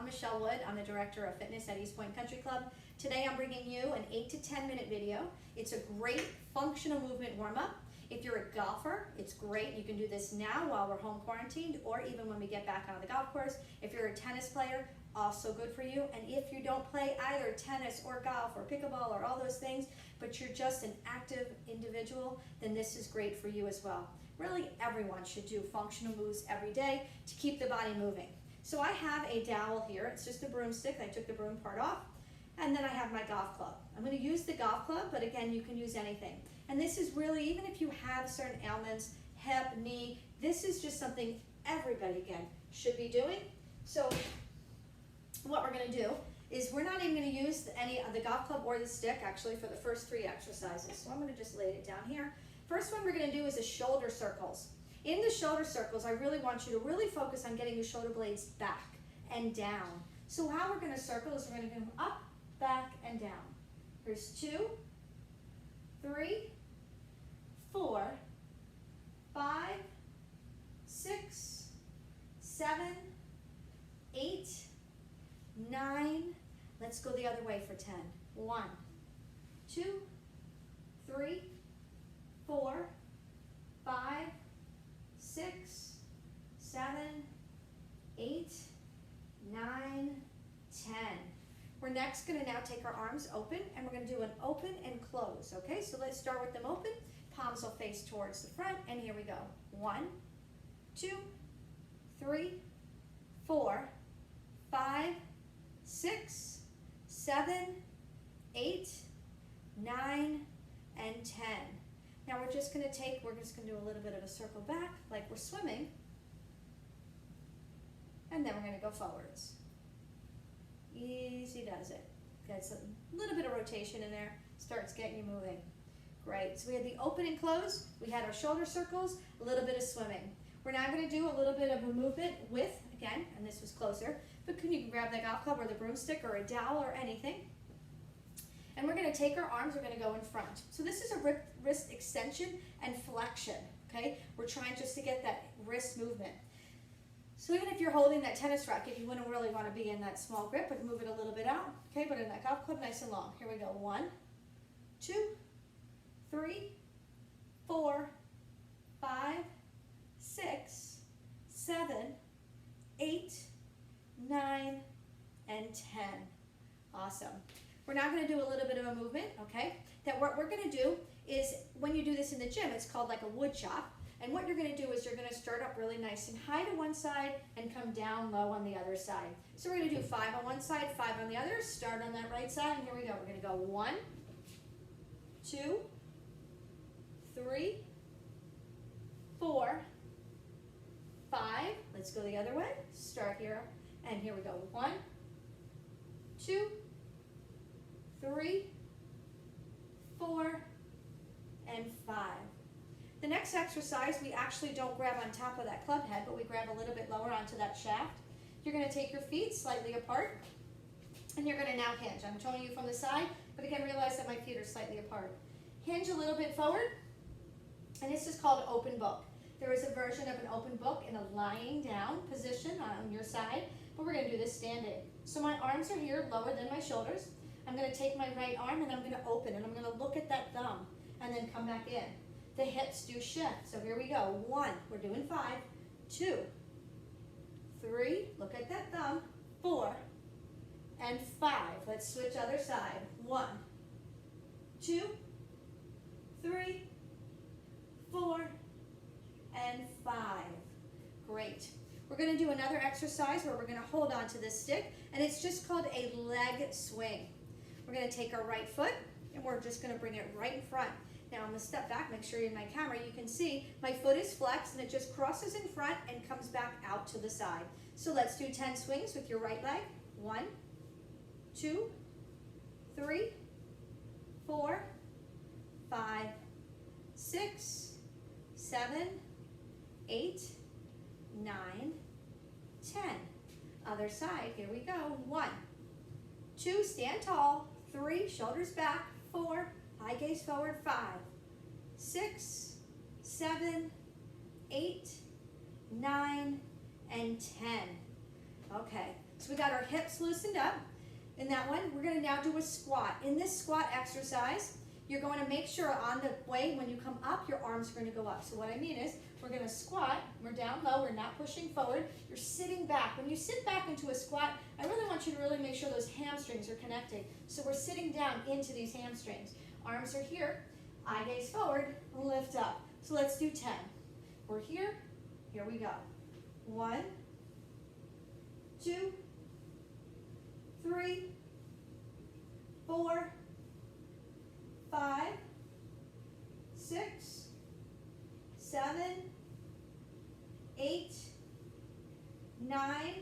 Michelle Wood. I'm the Director of Fitness at East Point Country Club. Today I'm bringing you an 8 to 10 minute video. It's a great functional movement warm-up. If you're a golfer, it's great. You can do this now while we're home quarantined or even when we get back on the golf course. If you're a tennis player, also good for you. And if you don't play either tennis or golf or pickleball or all those things, but you're just an active individual, then this is great for you as well. Really, everyone should do functional moves every day to keep the body moving. So I have a dowel here. It's just a broomstick. I took the broom part off. And then I have my golf club. I'm going to use the golf club, but again, you can use anything. And this is really, even if you have certain ailments, hip, knee, this is just something everybody, again, should be doing. So what we're going to do is we're not even going to use any of the golf club or the stick, actually, for the first 3 exercises. So I'm going to just lay it down here. First one we're going to do is the shoulder circles. In the shoulder circles, I really want you to really focus on getting your shoulder blades back and down. So how we're going to circle is we're going to go up, back, and down. Here's 2, 3, 4, 5, 6, 7, 8, 9. Let's go the other way for 10. 1, 2, 3, 4, 5, 6, 7, 8, 9, 10. We're next going to now take our arms open and we're going to do an open and close. Okay, so let's start with them open. Palms will face towards the front, and here we go. 1, 2, 3, 4, 5, 6, 7, 8, 9, and 10. Now we're just going to do a little bit of a circle back like we're swimming, and then we're going to go forwards. Easy does it. Gets a little bit of rotation in there, starts getting you moving. Great. So we had the open and close, we had our shoulder circles, a little bit of swimming. We're now going to do a little bit of a movement with, again, and this was closer, but you can grab the golf club or the broomstick or a dowel or anything. And we're going to take our arms, we're going to go in front. So this is a wrist extension and flexion, okay? We're trying just to get that wrist movement. So even if you're holding that tennis racket, you wouldn't really want to be in that small grip, but move it a little bit out, okay? But in that golf club, nice and long. Here we go. 1, 2, 3, 4, 5, 6, 7, 8, 9, and 10. Awesome. We're now going to do a little bit of a movement, okay? That what we're going to do is, when you do this in the gym, it's called like a wood chop. And what you're going to do is you're going to start up really nice and high to one side and come down low on the other side. So we're going to do 5 on one side, 5 on the other. Start on that right side, and here we go. We're going to go 1, 2, 3, 4, 5. Let's go the other way. Start here, and here we go. 1, 2, 3, 4, and 5. The next exercise, we actually don't grab on top of that club head, but we grab a little bit lower onto that shaft. You're going to take your feet slightly apart, and you're going to now hinge. I'm showing you from the side, but again, realize that my feet are slightly apart. Hinge a little bit forward, and this is called open book. There is a version of an open book in a lying down position on your side, but we're going to do this standing. So my arms are here lower than my shoulders. I'm going to take my right arm and I'm going to open, and I'm going to look at that thumb and then come back in. The hips do shift. So here we go. 1, we're doing 5, 2, 3, look at that thumb, 4, and 5. Let's switch other side. 1, 2, 3, 4, and 5. Great. We're going to do another exercise where we're going to hold on to this stick, and it's just called a leg swing. We're going to take our right foot, and we're just going to bring it right in front. Now I'm going to step back, make sure you're in my camera. You can see my foot is flexed, and it just crosses in front and comes back out to the side. So let's do 10 swings with your right leg. 1, 2, 3, 4, 5, 6, 7, 8, 9, 10. Other side, here we go. 1, 2, stand tall. 3, shoulders back. 4, high gaze forward. 5, 6, 7, 8, 9, and 10. Okay, So we got our hips loosened up. In that one, we're gonna now do a squat. In this squat exercise, you're going to make sure on the way, when you come up, your arms are gonna go up. So what I mean is, we're gonna squat, we're down low, we're not pushing forward, you're sitting back. When you sit back into a squat, I really want you to really make sure those hamstrings are connecting. So we're sitting down into these hamstrings. Arms are here, eye gaze forward, lift up. So let's do 10. We're here we go. 1, 2, 3, 4, 5, 6, 7, 8, 9,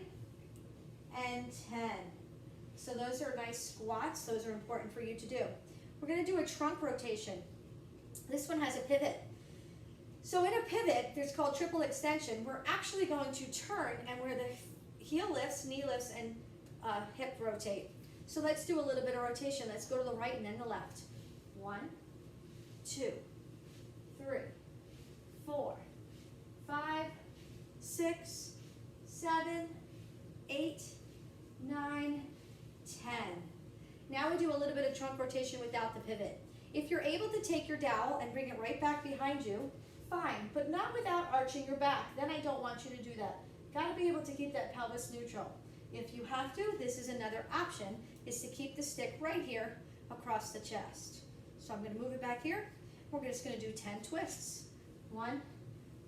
and 10. So those are nice squats. Those are important for you to do. We're going to do a trunk rotation. This one has a pivot. So in a pivot, there's called triple extension. We're actually going to turn and where the heel lifts, knee lifts, and hip rotate. So let's do a little bit of rotation. Let's go to the right and then the left. 1, 2, 3, 4, 5, 6, 7, 8, 9, 10. Now we do a little bit of trunk rotation without the pivot. If you're able to take your dowel and bring it right back behind you, fine, but not without arching your back. Then I don't want you to do that. Got to be able to keep that pelvis neutral. If you have to, this is another option, is to keep the stick right here across the chest. So I'm going to move it back here. We're just going to do 10 twists. 1,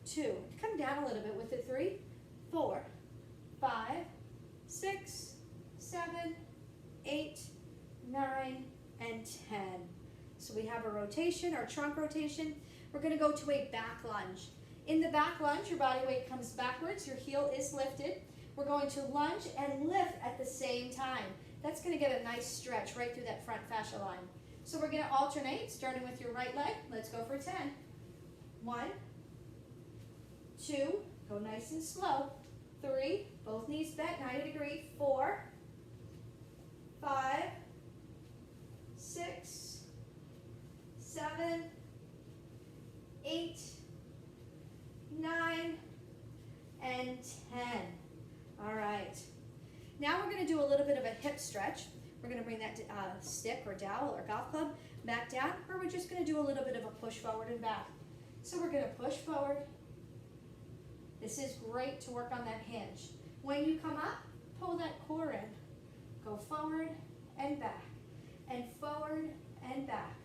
2. Come down a little bit with it. 3, 4, 5, 6, 7, 8, 9, and 10. So we have a rotation, our trunk rotation. We're going to go to a back lunge. In the back lunge, your body weight comes backwards, your heel is lifted. We're going to lunge and lift at the same time. That's going to get a nice stretch right through that front fascia line. So we're going to alternate, starting with your right leg. Let's go for 10. 1, 2, go nice and slow. 3, both knees bent, 90 degree. 4, 5, 6, 7, 8, 9, and 10. All right. Now we're going to do a little bit of a hip stretch. We're going to bring that stick or dowel or golf club back down, or we're just going to do a little bit of a push forward and back. So we're going to push forward. This is great to work on that hinge. When you come up, pull that core in. Go forward and back, and forward and back,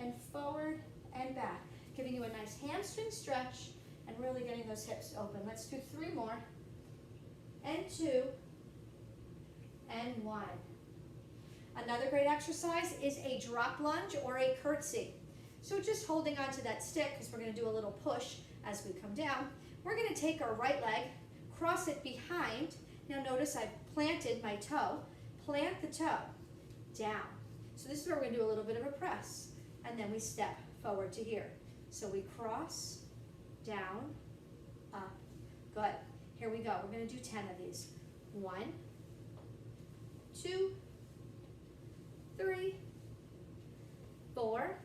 and forward and back. Giving you a nice hamstring stretch and really getting those hips open. Let's do 3 more. And 2, and 1. Another great exercise is a drop lunge or a curtsy. So just holding onto that stick, because we're going to do a little push as we come down. We're going to take our right leg, cross it behind. Now notice I've planted my toe. Plant the toe down. So this is where we're going to do a little bit of a press. And then we step forward to here. So we cross, down, up. Good. Here we go. We're going to do 10 of these. 1, 2, 3, 4,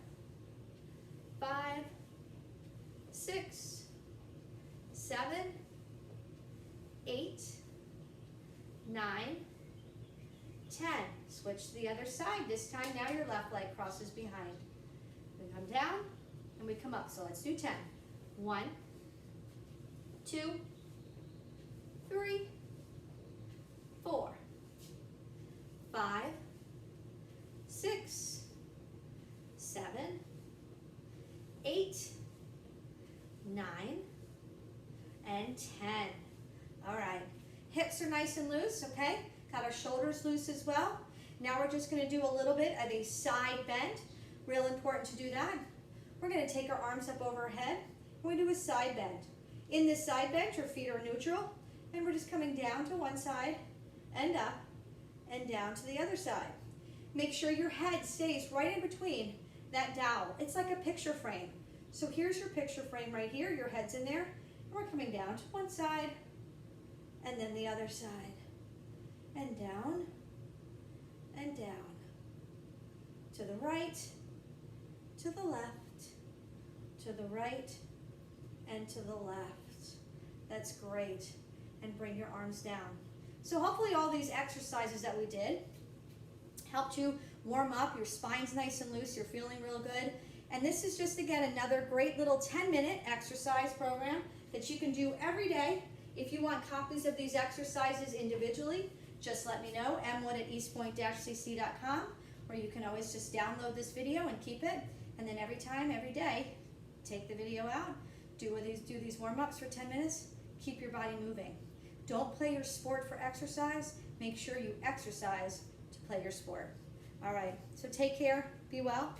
5, 6, 7, 8, 9, 10. Switch to the other side. This time, now your left leg crosses behind. We come down and we come up. So let's do 10. 1, 2, 3, 4, 5, 6, 7, 8, 9, and 10. All right. Hips are nice and loose, okay? Got our shoulders loose as well. Now we're just going to do a little bit of a side bend. Real important to do that. We're going to take our arms up over our head. We're going to do a side bend. In this side bend, your feet are neutral. And we're just coming down to one side and up and down to the other side. Make sure your head stays right in between that dowel. It's like a picture frame. So here's your picture frame right here. Your head's in there. And we're coming down to one side and then the other side. And down and down. To the right, to the left, to the right, and to the left. That's great. And bring your arms down. So hopefully all these exercises that we did helped you warm up. Your spine's nice and loose. You're feeling real good. And this is just, again, another great little 10-minute exercise program that you can do every day. If you want copies of these exercises individually, just let me know, m1@eastpoint-cc.com, or you can always just download this video and keep it. And then every day, take the video out, do these warm-ups for 10 minutes, keep your body moving. Don't play your sport for exercise. Make sure you exercise to play your sport. All right, so take care, be well.